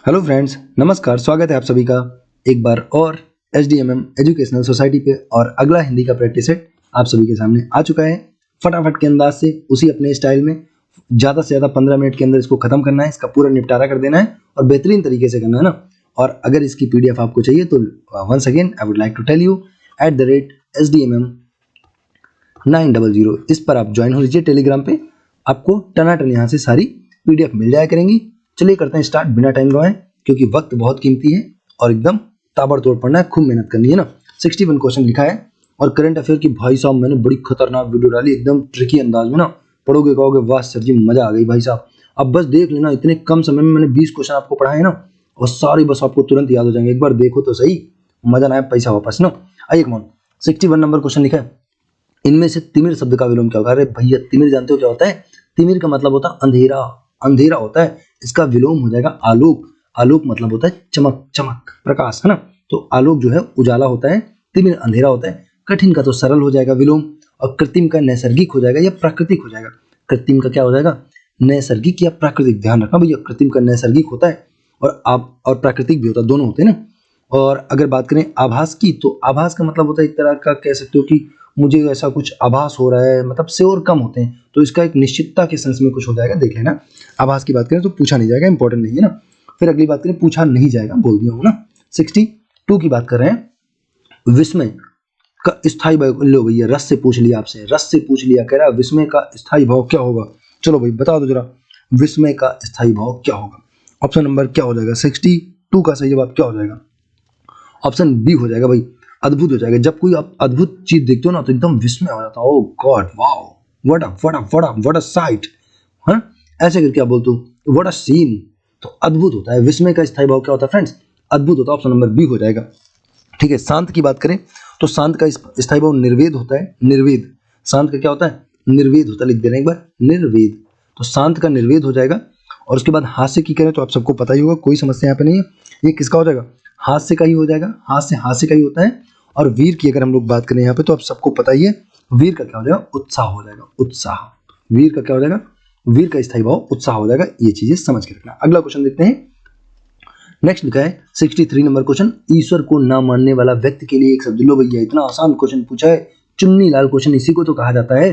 Hello friends, नमस्कार। स्वागत है आप सभी का एक बार और SDMM एजुकेशनल सोसाइटी पे। और अगला हिंदी का प्रैक्टिस सेट आप सभी के सामने आ चुका है। फटाफट के अंदाज से उसी अपने स्टाइल में ज़्यादा से ज़्यादा 15 मिनट के अंदर इसको खत्म करना है, इसका पूरा निपटारा कर देना है और बेहतरीन तरीके से करना है ना। और अगर इसकी PDF आपको चाहिए तो once again I would like to tell you @SDMM 900 इस पर आप ज्वाइन हो लीजिए टेलीग्राम पे। आपको टनाटन यहाँ से सारी PDF मिल जाया करेंगी। चलिए करते हैं स्टार्ट बिना टाइम गवाए, क्योंकि वक्त बहुत कीमती है और एकदम ताबड़तोड़ पढ़ना है, खूब मेहनत करनी है ना। 61 क्वेश्चन लिखा है और करंट अफेयर की भाई साहब मैंने बड़ी खतरनाक वीडियो डाली, एकदम ट्रिकी अंदाज में ना। पढ़ोगे कहोगे वाह सर जी मजा आ गई भाई साहब। अब बस देख लेना, इतने कम समय में मैंने 20 क्वेश्चन आपको पढ़ाए ना और सारे बस आपको तुरंत याद हो जाएंगे। एक बार देखो तो सही, मजा ना आए पैसा वापस ना। आइए कौन 61 नंबर क्वेश्चन लिखा है। इनमें से तिमिर शब्द का विलोम क्या होगा? अरे भैया तिमिर जानते हो क्या होता है? तिमिर का मतलब होता है अंधेरा, अंधेरा होता है। इसका विलोम हो जाएगा आलोक। आलोक मतलब होता है चमक, चमक, प्रकाश, है ना। तो आलोक जो है उजाला होता है, तिमिर अंधेरा होता है। कठिन का तो सरल हो जाएगा विलोम और कृत्रिम का नैसर्गिक हो जाएगा या प्राकृतिक हो जाएगा। कृत्रिम का क्या हो जाएगा? नैसर्गिक या प्राकृतिक। ध्यान रखना भैया, कृत्रिम का नैसर्गिक होता है और प्राकृतिक भी होता है, दोनों होते हैं ना। और अगर बात करें आभास की, तो आभास का मतलब होता है एक तरह का कह सकते हो कि मुझे ऐसा कुछ आभास हो रहा है, मतलब श्योर कम होते हैं, तो इसका एक निश्चितता के सेंस में कुछ हो जाएगा, देख लेना। आभास की बात करें तो पूछा नहीं जाएगा, इंपॉर्टेंट नहीं है ना। फिर अगली बात करें पूछा नहीं जाएगा, बोल दिया हूं ना। 62 की बात कर रहे हैं। विस्मय का स्थायी भाव, लो भैया रस से पूछ लिया आपसे, रस से पूछ लिया, कह रहा है विस्मय का स्थायी भाव क्या होगा। चलो भाई बता दो जरा, विस्मय का स्थायी भाव क्या होगा। ऑप्शन नंबर क्या हो जाएगा? 62 का सही जवाब क्या हो जाएगा? ऑप्शन बी हो जाएगा भाई, अद्भुत हो जाएगा। जब कोई आप अद्भुत चीज देखते हो ना तो एकदम विस्मय हो जाता है, oh god wow, what a sight, हाँ ऐसे करके आप बोलते हो व्हाट अ सीन। तो अद्भुत होता है। विस्मय का स्थायी भाव क्या होता है फ्रेंड्स? अद्भुत होता है। ऑप्शन नंबर बी हो जाएगा। ठीक है, शांत की बात करें तो शांत का स्थायी भाव निर्वेद होता है। निर्वेद, शांत का क्या होता है? निर्वेद होता है। लिख दे रहे हैं एक बार, निर्वेद। तो शांत का निर्वेद हो जाएगा। और उसके बाद हास्य की करें तो आप सबको पता ही होगा, कोई समस्या यहाँ पे नहीं है। ये किसका हो जाएगा? हास्य का ही हो जाएगा। हास्य का ही होता है। और वीर की अगर हम लोग बात करें यहाँ पे तो आप सबको पता ही है, वीर का क्या हो जाएगा? उत्साह हो जाएगा, उत्साह। वीर का क्या हो जाएगा? वीर का स्थायी भाव उत्साह हो जाएगा। ये चीजें समझ के रखना। अगला क्वेश्चन देखते हैं। नेक्स्ट लिखा है 63 नंबर क्वेश्चन। ईश्वर को ना मानने वाला व्यक्ति के लिए एक शब्द। लो भैया इतना आसान क्वेश्चन पूछा है, चुन्नी लाल क्वेश्चन इसी को तो कहा जाता है।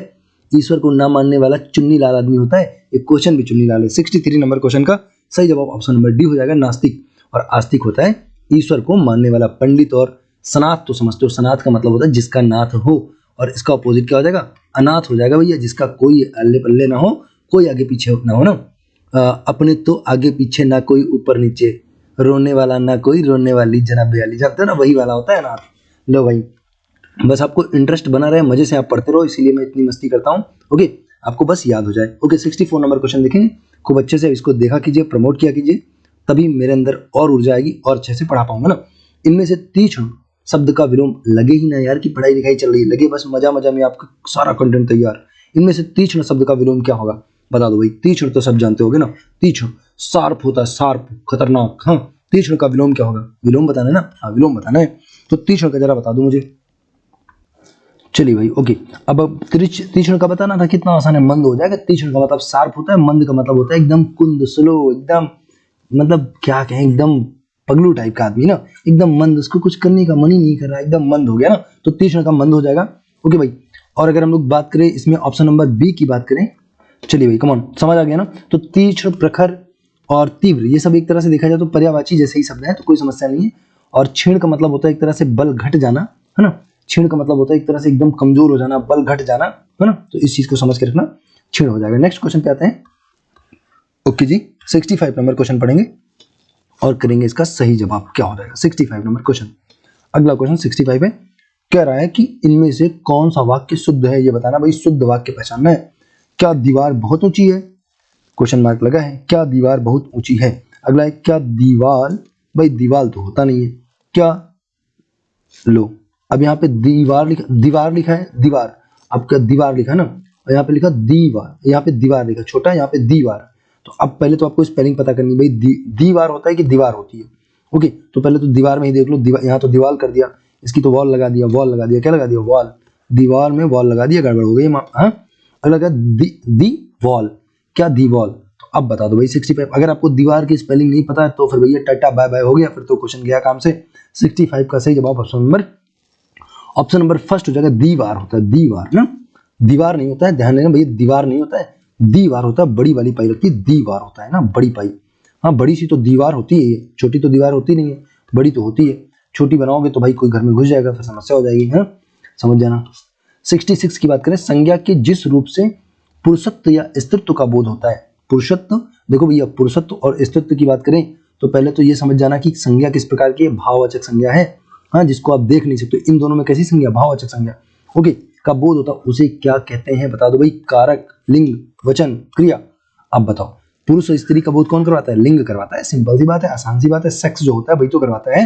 ईश्वर को ना मानने वाला चुन्नी लाल आदमी होता है। एक क्वेश्चन भी चुन्नी लाल है। 63 नंबर क्वेश्चन का सही जवाब ऑप्शन नंबर डी हो जाएगा, नास्तिक। और आस्तिक होता है ईश्वर को मानने वाला। पंडित और सनाथ तो समझते हो, सनाथ का मतलब होता है जिसका नाथ हो, और इसका अपोजिट क्या हो जाएगा? अनाथ हो जाएगा भैया, जिसका कोई अल्ले पल्ले ना हो, कोई आगे पीछे ना हो ना। अपने तो आगे पीछे ना कोई ऊपर नीचे, रोने वाला ना कोई रोने वाली जनाब वाली, जानते हो ना, वही वाला होता है अनाथ। लो भाई बस आपको इंटरेस्ट बना रहे, मजे से आप पढ़ते रहो, इसीलिए मैं इतनी मस्ती करता हूँ। ओके, आपको बस याद हो जाए। ओके, 64 नंबर क्वेश्चन देखेंगे। खूब अच्छे से इसको देखा कीजिए, प्रमोट किया कीजिए, तभी मेरे अंदर और ऊर्जा आएगी और अच्छे से पढ़ा पाऊंगा ना। इनमें से तीक्ष्ण शब्द का विलोम, लगे ही ना यार कि पढ़ाई लिखाई चल रही है, लगे बस मजा मजा में आपका सारा कंटेंट तैयार। इनमें से तीक्ष्ण शब्द का विलोम क्या होगा? बता दो भाई। तीक्ष्ण तो सब जानते होगे ना, तीक्ष्ण शार्प होता है, शार्प, खतरनाक। हाँ, तीक्ष्ण का विलोम क्या होगा? विलोम बताना है ना, हाँ विलोम बताना है। तो तीक्ष्ण का जरा बता दो मुझे। चलिए भाई ओके, अब तीक्ष्ण का बताना था, कितना आसान है। मंद हो जाएगा। तीक्ष्ण का मतलब शार्प होता है, मंद का मतलब होता है एकदम कुंद, स्लो, एकदम मतलब क्या कहें, एकदम पगलू टाइप का आदमी ना, एकदम मंद, उसको कुछ करने का मन ही नहीं कर रहा, एकदम मंद हो गया ना, तो तीक्ष्ण का मंद हो जाएगा। ओके भाई, और अगर हम लोग बात करें इसमें ऑप्शन नंबर बी की बात करें, चलिए भाई कमॉन, समझ आ गया ना। तो तीक्ष्ण, प्रखर और तीव्र, ये सब एक तरह से देखा जाए तो पर्यायवाची जैसे ही शब्द है, तो कोई समस्या नहीं है। और क्षीण का मतलब होता है एक तरह से बल घट जाना, है ना। क्षीण का मतलब होता है एक तरह से एकदम कमजोर हो जाना, बल घट जाना, है ना। तो इस चीज को समझ के रखना, क्षीण हो जाएगा। नेक्स्ट क्वेश्चन पे आते हैं। ओके जी, 65 नंबर क्वेश्चन पढ़ेंगे और करेंगे इसका सही जवाब क्या हो जाएगा। 65 नंबर क्वेश्चन, अगला क्वेश्चन 65 है। कह रहा है कि इनमें से कौन सा वाक्य शुद्ध है, ये बताना भाई। शुद्ध वाक्य पहचानना है। क्या दीवार बहुत ऊंची है? क्वेश्चन मार्क लगा है। क्या दीवार बहुत ऊंची है? अगला है क्या दीवार, भाई दीवार तो होता नहीं है। क्या, लो अब यहाँ पे दीवार लिखा है, दीवार, आपका दीवार लिखा है ना, और यहाँ पे लिखा दीवार, यहाँ पे दीवार लिखा छोटा है, यहाँ पे दीवार। तो अब पहले तो आपको स्पेलिंग पता करनी, भाई दीवार होता है कि दीवार होती है। ओके, तो पहले तो दीवार में ही देख लो। यहाँ तो दीवार कर दिया, इसकी तो वॉल लगा दिया, वॉल लगा दिया, क्या लगा दिया? वॉल। दीवार में वॉल लगा दिया, गड़बड़ हो गई। हाँ, अगला क्या? दी वॉल, क्या दी वॉल? तो अब बता दो भाई 65। अगर आपको दीवार की स्पेलिंग नहीं पता है तो फिर भैया टाटा बाय बाय हो गया, फिर तो क्वेश्चन गया काम से। 65 का सही जवाब ऑप्शन नंबर फर्स्ट हो जाएगा, दीवार होता है, दीवार ना, दीवार नहीं होता है, ध्यान देना भैया, दीवार नहीं होता है, दीवार होता है, बड़ी वाली पाई लगती है, दीवार होता है ना, बड़ी पाई। हाँ बड़ी सी तो दीवार होती है, छोटी तो दीवार होती नहीं है, बड़ी तो होती है। छोटी बनाओगे तो भाई कोई घर में घुस जाएगा, फिर समस्या हो जाएगी, है समझ जाना। 66 की बात करें, संज्ञा के जिस रूप से पुरुषत्व या स्त्रीत्व का बोध होता है। पुरुषत्व, देखो भैया पुरुषत्व और स्त्रीत्व की बात करें तो पहले तो ये समझ जाना कि संज्ञा किस प्रकार की है, भाववाचक संज्ञा है, हाँ, जिसको आप देख नहीं सकते। इन दोनों में कैसी संज्ञा, भाववाचक संज्ञा, ओके, का बोध होता है, उसे क्या कहते हैं बता दो भाई, कारक, लिंग, वचन, क्रिया। अब बताओ पुरुष और स्त्री का बोध कौन करवाता है, लिंग करवाता है, सिंपल सी बात है, आसान सी बात है, सेक्स जो होता है भाई तो करवाता है।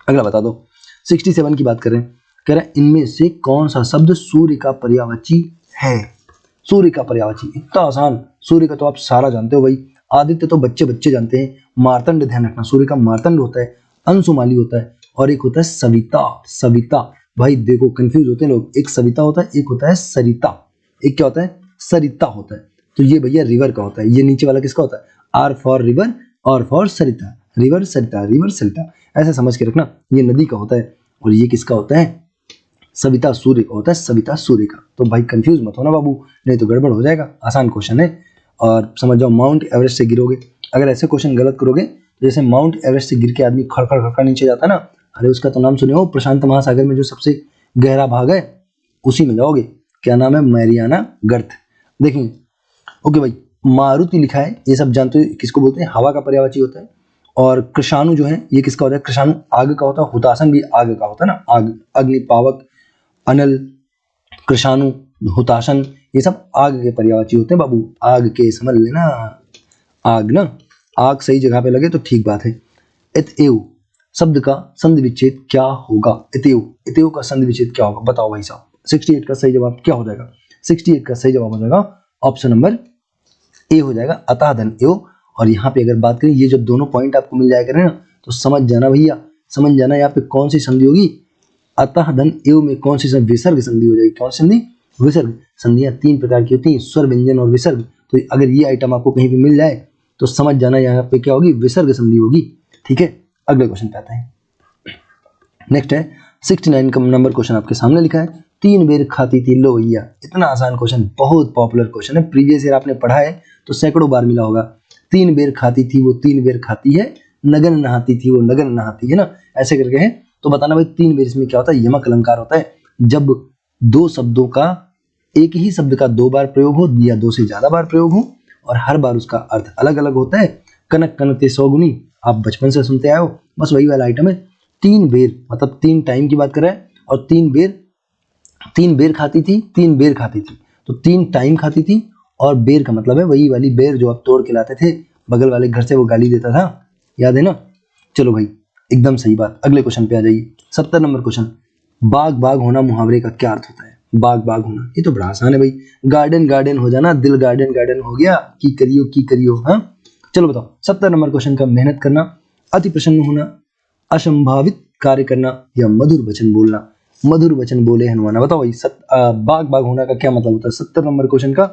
अगला बता दो 67 की बात करें, कह रहे हैं इनमें से कौन सा शब्द सूर्य का पर्यायवाची है। सूर्य का पर्यायवाची, इतना आसान, सूर्य का तो आप सारा जानते हो भाई, आदित्य तो बच्चे बच्चे जानते हैं, मार्तंड ध्यान रखना, सूर्य का मार्तंड होता है, अंशुमाली होता है, और एक होता है सविता। सविता भाई देखो कंफ्यूज होते हैं लोग, एक सविता होता है, एक होता है सरिता, एक क्या होता है, सरिता होता है। तो ये भैया रिवर का होता है, ये नीचे वाला किसका होता है, आर फॉर रिवर और फॉर सरिता, रिवर सरिता, रिवर सरिता, ऐसे समझ के रखना, ये नदी का होता है, और ये किसका होता है, सविता सूर्य का होता है, सविता सूर्य का। तो भाई कंफ्यूज मत होना बाबू, नहीं तो गड़बड़ हो जाएगा, आसान क्वेश्चन है। और समझ जाओ माउंट एवरेस्ट से गिरोगे, अगर ऐसे क्वेश्चन गलत करोगे तो जैसे माउंट एवरेस्ट से गिर के आदमी खड़खड़ खड़खड़ नीचे जाता है ना, अरे उसका तो नाम सुने हो, प्रशांत महासागर में जो सबसे गहरा भाग है उसी में जाओगे, क्या नाम है, मैरियाना गर्त। देखिए ओके भाई, मारुति लिखा है, ये सब जानते हो किसको बोलते हैं, हवा का पर्यायवाची होता है। और कृषाणु जो है ये किसका होता है, कृषाणु आग का होता है, हुतासन भी आग का होता है ना, आग, अग्निपावक, अनल, कृषाणु, हुतासन, ये सब आग के पर्यायवाची होते हैं बाबू, आग के समझ लेना, आग ना, आग सही जगह पे लगे तो ठीक बात है। इतएव शब्द का संधि विच्छेद क्या होगा, इतएव, इतएव का संधि विच्छेद क्या होगा बताओ भाई साहब। 68 का सही जवाब क्या हो जाएगा, 68 का सही जवाब हो जाएगा ऑप्शन नंबर ए हो जाएगा, अतः धन एव। और यहाँ पे अगर बात करें, ये जब दोनों पॉइंट आपको मिल जाया करें ना तो समझ जाना भैया, समझ जाना यहाँ पे कौन सी संधि होगी, अतः धन एव में कौन सी संधि, विसर्ग संधि हो जाएगी। कौन सी संधि, विसर्ग। संधियां 3 प्रकार की होती हैं, स्वर, व्यंजन और विसर्ग। तो अगर ये आइटम आपको कहीं भी मिल जाए तो समझ जाना यहाँ पे क्या होगी, विसर्ग संधि होगी, ठीक है। अगले क्वेश्चन पे आते हैं, नेक्स्ट है 69 का नंबर क्वेश्चन आपके सामने लिखा है, 3 बेर खाती थी लो भैया। इतना आसान क्वेश्चन, बहुत पॉपुलर क्वेश्चन है, प्रीवियस ईयर आपने पढ़ा है तो सैकड़ों बार मिला होगा। 3 बेर खाती थी वो 3 बेर खाती है, नगन नहाती थी वो नगन नहाती है ना, ऐसे करके है। तो बताना भाई 3 बेर इसमें क्या होता है, यमक अलंकार होता है, जब दो शब्दों का, एक ही शब्द का 2 बार प्रयोग हो या 2 से ज्यादा बार प्रयोग हो और हर बार उसका अर्थ अलग अलग होता है। कनक कनकते 100 गुनी, आप बचपन से सुनते आए हो, बस वही वाला आइटम है। 3 बेर मतलब 3 टाइम की बात कर रहा है, और 3 बेर खाती थी, 3 बेर खाती थी, तो 3 टाइम खाती थी, और बेर का मतलब है वही वाली बेर जो आप तोड़ के लाते थे बगल वाले घर से, वो गाली देता था, याद है ना। चलो भाई एकदम सही बात, अगले क्वेश्चन पे आ जाइए। 70 नंबर क्वेश्चन, बाग बाग होना मुहावरे का क्या अर्थ होता है, बाग बाग होना, ये तो बड़ा आसान है भाई, गार्डन गार्डन हो जाना, दिल गार्डन गार्डन हो गया, की करियो हाँ। चलो बताओ 70 नंबर क्वेश्चन का, मेहनत करना, अति प्रसन्न होना, असंभावित कार्य करना, या मधुर वचन बोलना। मधुर वचन बोले हनुमाना। बताओ भाई बाग बाग होना का क्या मतलब होता है 70 नंबर क्वेश्चन का,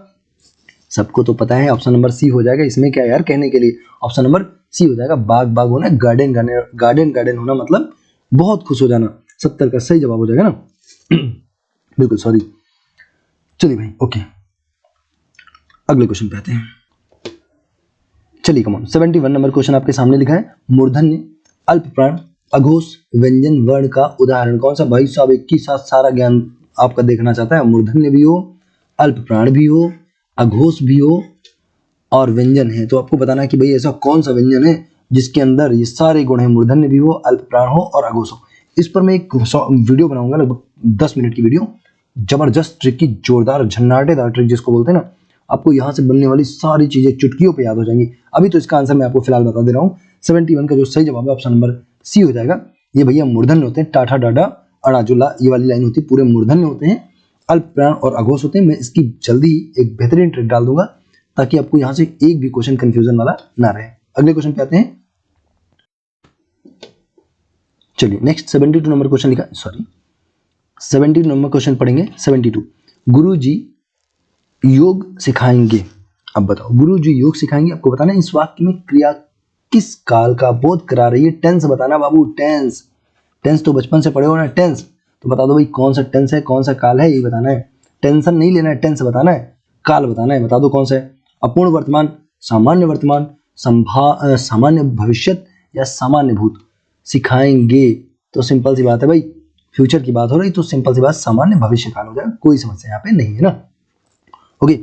सबको तो पता है, ऑप्शन नंबर सी हो जाएगा, इसमें क्या यार कहने के लिए, ऑप्शन नंबर सी हो जाएगा, बाग बाग होना, गार्डन गार्डन गार्डन होना मतलब बहुत खुश हो जाना। 70 का सही जवाब हो जाएगा ना बिल्कुल सॉरी। चलिए भाई ओके, अगले क्वेश्चन पे आते हैं। चलिए कम ऑन, 71 नंबर क्वेश्चन आपके सामने लिखा है, मूर्धन्य, अल्प प्राण, अघोष, व्यंजन वर्ण का उदाहरण कौन सा। भाई साहब एक ही साथ सारा ज्ञान आपका देखना चाहता है, मूर्धन्य भी हो, अल्प प्राण भी हो, अघोष भी हो और व्यंजन है, तो आपको बताना है कि भाई ऐसा कौन सा व्यंजन है जिसके अंदर ये सारे गुण है, मूर्धन्य भी हो, अल्प प्राण हो और अघोष हो। इस पर मैं एक वीडियो बनाऊंगा, लगभग 10 मिनट की वीडियो, जबरदस्त ट्रिक की, जोरदार झन्नाटेदार ट्रिक जिसको बोलते हैं ना, आपको यहाँ से बनने वाली सारी चीजें चुटकियों पे याद हो जाएंगी। अभी तो इसका आंसर मैं आपको फिलहाल बता दे रहा हूँ। 71 का जो सही जवाब है ऑप्शन नंबर सी हो जाएगा। ये भैया मूर्धन्य होते हैं, टाठा डाडा अड़ा जो ला, ये वाली लाइन होती है, पूरे मूर्धन्य होते हैं, अल्प प्राण और अघोष होते हैं। मैं इसकी जल्दी एक बेहतरीन ट्रिक डाल दूंगा ताकि आपको यहाँ से एक भी क्वेश्चन कंफ्यूजन वाला ना रहे। अगले क्वेश्चन पे आते हैं, चलिए नेक्स्ट 72 नंबर क्वेश्चन लिखा, सॉरी 72 नंबर क्वेश्चन पढ़ेंगे। 72, गुरु जी योग सिखाएंगे, अब बताओ, गुरु जी योग सिखाएंगे, आपको बताना है इस वाक्य में क्रिया किस काल का बोध करा रही है। टेंस बताना बाबू, टेंस। टेंस तो बचपन से पढ़े हो ना, टेंस। तो बता दो भाई कौन सा टेंस है, कौन सा काल है, ये बताना है। टेंशन नहीं लेना है, टेंस बताना है, काल बताना है। बता दो कौन सा है। अपूर्ण वर्तमान, सामान्य वर्तमान, सामान्य भविष्यत या सामान्य भूत। सिखाएंगे तो सिंपल सी बात है भाई, फ्यूचर की बात हो रही तो सिंपल सी बात सामान्य भविष्य काल हो जाएगा, कोई समस्या यहाँ पे नहीं है ना। ओके,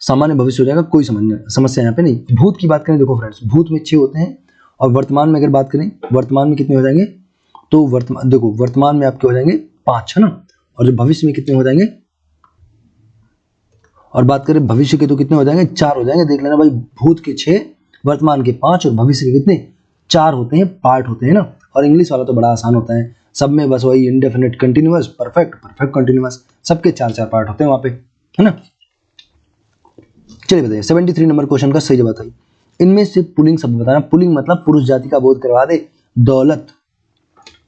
सामान्य भविष्य हो जाएगा, कोई समस्या यहाँ पे नहीं। भूत की बात करें, देखो फ्रेंड्स, भूत में 6 होते हैं और वर्तमान में अगर बात करें, वर्तमान में कितने हो जाएंगे, तो वर्तमान देखो, वर्तमान में आपके हो जाएंगे 5, है ना। और जो भविष्य में कितने हो जाएंगे, और बात करें भविष्य के तो कितने हो जाएंगे, 4 हो जाएंगे। देख लेना भाई, भूत के 6, वर्तमान के 5 और भविष्य के कितने, 4 होते हैं, पार्ट होते हैं ना। और इंग्लिश वाला तो बड़ा आसान होता है, सब में बस वही indefinite continuous, perfect, perfect continuous, सबके 4-4 पार्ट होते हैं वहां पे, है ना। चलिए बताइए 73 नंबर क्वेश्चन का सही जवाब है, इनमें से पुल्लिंग शब्द बताना। पुल्लिंग मतलब पुरुष जाति का बोध करवा दे। दौलत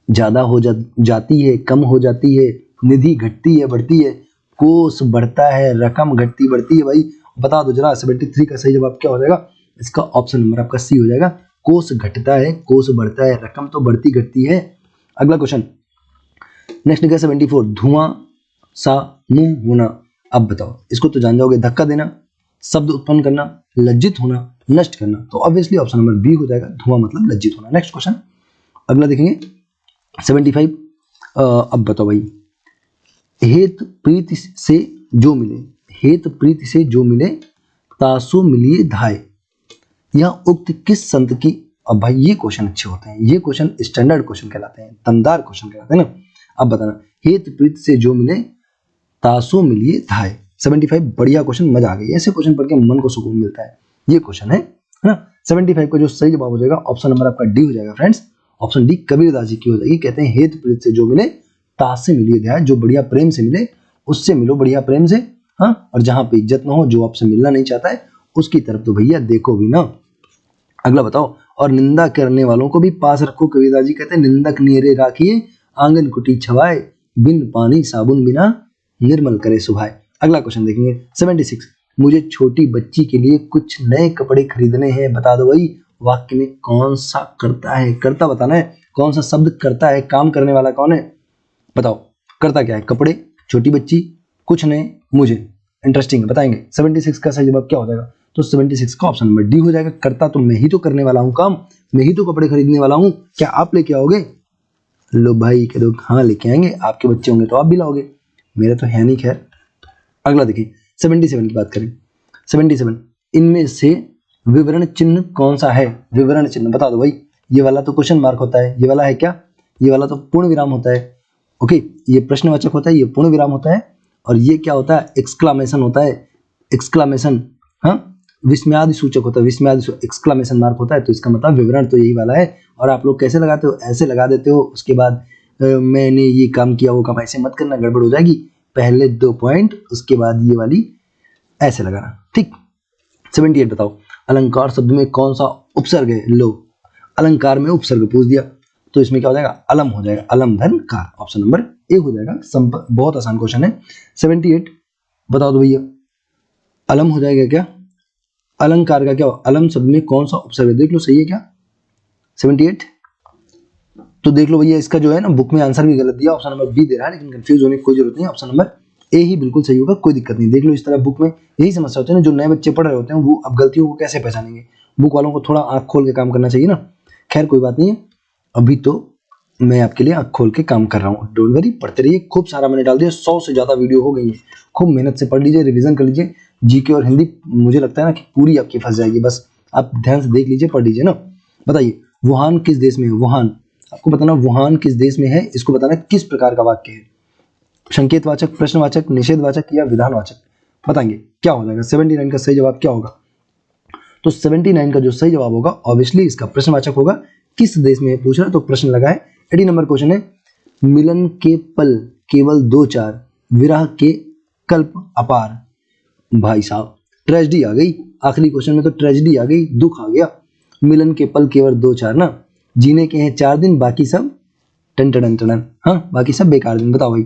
ज्यादा हो जाती है, कम हो जाती है, निधि घटती है, बढ़ती है, कोष बढ़ता है, रकम घटती बढ़ती है। भाई बता दो जरा, 73 का सही जवाब क्या हो जाएगा। इसका ऑप्शन नंबर आपका सी हो जाएगा। कोष घटता है, कोष बढ़ता है, रकम तो बढ़ती घटती है। अगला क्वेश्चन नेक्स्ट है 74, धुआं सा मुंह होना। अब बताओ, इसको तो जान जाओगे, धक्का देना, शब्द उत्पन्न करना, लज्जित होना, नष्ट करना। तो ऑब्वियसली ऑप्शन नंबर बी हो जाएगा, धुआं मतलब लज्जित होना। नेक्स्ट क्वेश्चन अगला देखेंगे 75। अब बताओ भाई, हेत प्रीति से जो मिले, हेत प्रीति से जो मिले, तासो मिलिए धाय, यह उक्त किस संत की। अब भाई ये क्वेश्चन अच्छे होते हैं, ये क्वेश्चन स्टैंडर्ड क्वेश्चन कहलाते हैं, दमदार क्वेश्चन कहलाते हैं ना। अब बताना, हेत प्रीति से जो मिले, तासो मिलिए धाय। 75 बढ़िया क्वेश्चन, मजा आ गई, ऐसे क्वेश्चन पढ़ के मन को सुकून मिलता है, ये क्वेश्चन है ना। 75 का जो सही जवाब हो जाएगा ऑप्शन नंबर आपका डी हो जाएगा friends. Option D Kabirdas ji की हो जाएगी। कहते हैं हेत प्रीत से जो मिले, तास से मिलिए ध्यान। जो बढ़िया प्रेम से मिले उससे मिलो बढ़िया प्रेम से, हाँ। और जहां पे इज्जत ना हो, जो आपसे मिलना नहीं चाहता है, उसकी तरफ तो भैया देखो भी ना। अगला बताओ, और निंदा करने वालों को भी पास रखो। कबीरदास जी कहते हैं निंदक नियरे राखिए, आंगन कुटी छवाए, बिन पानी साबुन बिना निर्मल करे सुभाए। अगला क्वेश्चन देखेंगे 76, मुझे छोटी बच्ची के लिए कुछ नए कपड़े खरीदने हैं। बता दो भाई, वाक्य में कौन सा करता है, करता बताना है, कौन सा शब्द करता है, काम करने वाला कौन है, बताओ करता क्या है। कपड़े, छोटी बच्ची, कुछ नए, मुझे। इंटरेस्टिंग है, बताएंगे। 76 का सही जवाब क्या हो जाएगा, तो 76 का ऑप्शन नंबर डी हो जाएगा। करता तो मैं ही तो करने वाला हूं काम, मैं ही तो कपड़े खरीदने वाला हूं, क्या आप लेके आओगे। लो भाई कह दो हाँ लेके आएंगे, आपके बच्चे होंगे तो आप भी लाओगे, मेरे तो है नहीं। खैर अगला देखिए 77 की बात करें। 77, इनमें से विवरण चिन्ह कौन सा है। विवरण चिन्ह बता दो भाई। ये वाला तो क्वेश्चन मार्क होता है, ये वाला है क्या, ये वाला तो पूर्ण विराम होता है। ओके, ये प्रश्नवाचक होता है, ये पूर्ण विराम होता है, और ये क्या होता है, एक्सक्लामेशन होता है। एक्सक्लामेशन, हाँ, विस्मयादि सूचक होता है, विस्मयादि एक्सक्लामेशन मार्क होता है। तो इसका मतलब विवरण तो यही वाला है। और आप लोग कैसे लगाते हो, ऐसे लगा देते हो, उसके बाद मैंने ये काम किया, वो काम, ऐसे मत करना, गड़बड़ हो जाएगी। पहले 2 पॉइंट, उसके बाद ये वाली ऐसे लगाना, ठीक। 78 बताओ, अलंकार शब्द में कौन सा उपसर्ग है। लो, अलंकार में उपसर्ग पूछ दिया, तो इसमें क्या हो जाएगा, अलम हो जाएगा, अलम धन कार। ऑप्शन नंबर ए हो जाएगा। बहुत आसान क्वेश्चन है। 78 बताओ तो भैया, अलम हो जाएगा क्या, अलंकार का क्या हो, अलम शब्द में कौन सा उपसर्ग है, देख लो सही है क्या 78। तो देख लो भैया, इसका जो है ना बुक में आंसर भी गलत दिया, ऑप्शन नंबर बी दे रहा है, लेकिन कंफ्यूज होने की कोई जरूरत नहीं, ऑप्शन नंबर ए ही बिल्कुल सही होगा, कोई दिक्कत नहीं। देख लो इस तरह बुक में यही समस्या होती है ना, जो नए बच्चे पढ़ रहे होते हैं वो अब गलतियों को कैसे पहचानेंगे। बुक वालों को थोड़ा आंख खोल के काम करना चाहिए ना। खैर कोई बात नहीं है, अभी तो मैं आपके लिए आंख खोल के काम कर रहा हूँ, डोंट वरी, पढ़ते रहिए। खूब सारा मैंने डाल दिया, 100 से ज्यादा वीडियो हो गई है, खूब मेहनत से पढ़ लीजिए, रिविजन कर लीजिए। जीके और हिंदी मुझे लगता है ना कि पूरी आपकी फंस जाएगी, बस आप ध्यान से देख लीजिए, पढ़ लीजिए ना। बताइए वुहान किस देश में है, वुहान, आपको बताना वुहान किस देश में है, इसको बताना किस प्रकार का वाक्य है, संकेतवाचक, प्रश्नवाचक, निषेधवाचक या विधानवाचक। बताएंगे क्या हो जाएगा। 79 का सही जवाब क्या होगा, तो 79 का जो सही जवाब होगा ऑब्वियसली इसका प्रश्नवाचक होगा। किस देश में पूछ रहा है तो प्रश्न लगा है। 80 नंबर क्वेश्चन है, मिलन के पल केवल 2-4, विरह के कल्प अपार। भाई साहब ट्रेजेडी आ गई, आखिरी क्वेश्चन में तो ट्रेजेडी आ गई, दुख आ गया। मिलन के पल केवल 2-4 ना, जीने के हैं 4 दिन, बाकी सब टन टन टन, हाँ बाकी सब बेकार दिन। बताओ भाई,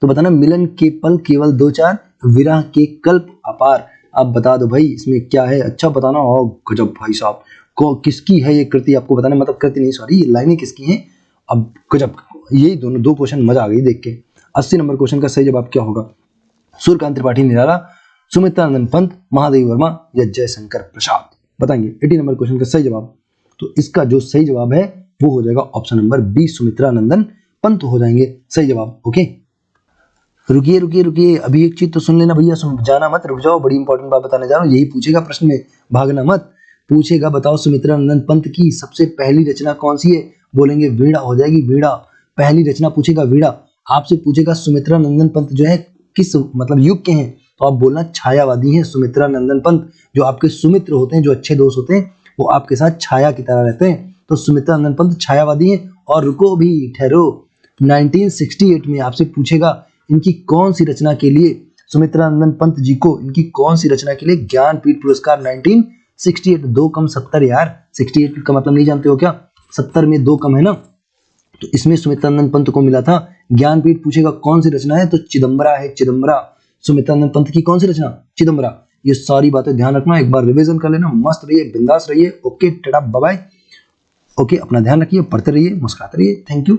तो बताना मिलन के पल केवल 2-4, विरह के कल्प अपार। आप बता दो भाई इसमें क्या है, अच्छा बताना। और गजब भाई साहब, किसकी है ये कृति आपको बताना, मतलब कृति नहीं सॉरी, ये लाइनें किसकी हैं। अब गजब, यही दोनों दो क्वेश्चन मजा आ गई देख के। 80 नंबर क्वेश्चन का सही जवाब क्या होगा? सूर्यकांत त्रिपाठी निराला, सुमित्रानंद पंत, महादेवी वर्मा या जयशंकर प्रसाद, बताएंगे। 80 नंबर क्वेश्चन का सही जवाब, तो इसका जो सही जवाब है वो हो जाएगा option number B, Sumitranandan Pant हो जाएंगे सही जवाब। ओके, रुकिए रुकिए रुकिए, अभी एक चीज तो सुन लेना भैया, सुन जाना मत, रुक जाओ, बड़ी इंपॉर्टेंट बात बताने जा रहा हूँ, यही पूछेगा प्रश्न में, भागना मत। पूछेगा बताओ सुमित्रानंदन पंत की सबसे पहली रचना कौन सी है, बोलेंगे वीणा हो जाएगी, वीणा। पहली रचना पूछेगा वीणा। आपसे पूछेगा सुमित्रानंदन पंत जो है किस मतलब युग के हैं, तो आप बोलना छायावादी हैं सुमित्रानंदन पंत। जो आपके सुमित्र होते हैं, जो अच्छे दोस्त होते हैं, वो आपके साथ छाया की तरह रहते हैं, तो सुमित्रानंदन पंत छायावादी हैं। और रुको भी, ठहरो, 1968 में आपसे पूछेगा इनकी कौन सी रचना के लिए, सुमित्रानंदन पंत जी को इनकी कौन सी रचना के लिए ज्ञानपीठ पुरस्कार 1968, 2 कम 70 यार, 68 का मतलब नहीं जानते हो क्या, 70 में 2 कम है ना, तो इसमें सुमित्रानंदन पंत को मिला था ज्ञानपीठ। पूछेगा कौन सी रचना है, तो चिदम्बरा है, चिदम्बरा। सुमित्रानंदन पंत की कौन सी रचना, चिदम्बरा। ये सारी बातें ध्यान रखना, एक बार रिवीजन कर लेना, मस्त रहिए, बिंदास रहिए। Okay tata bye bye. Okay, अपना ध्यान रखिए, पढ़ते रहिए, मुस्कुराते रहिए। Thank you.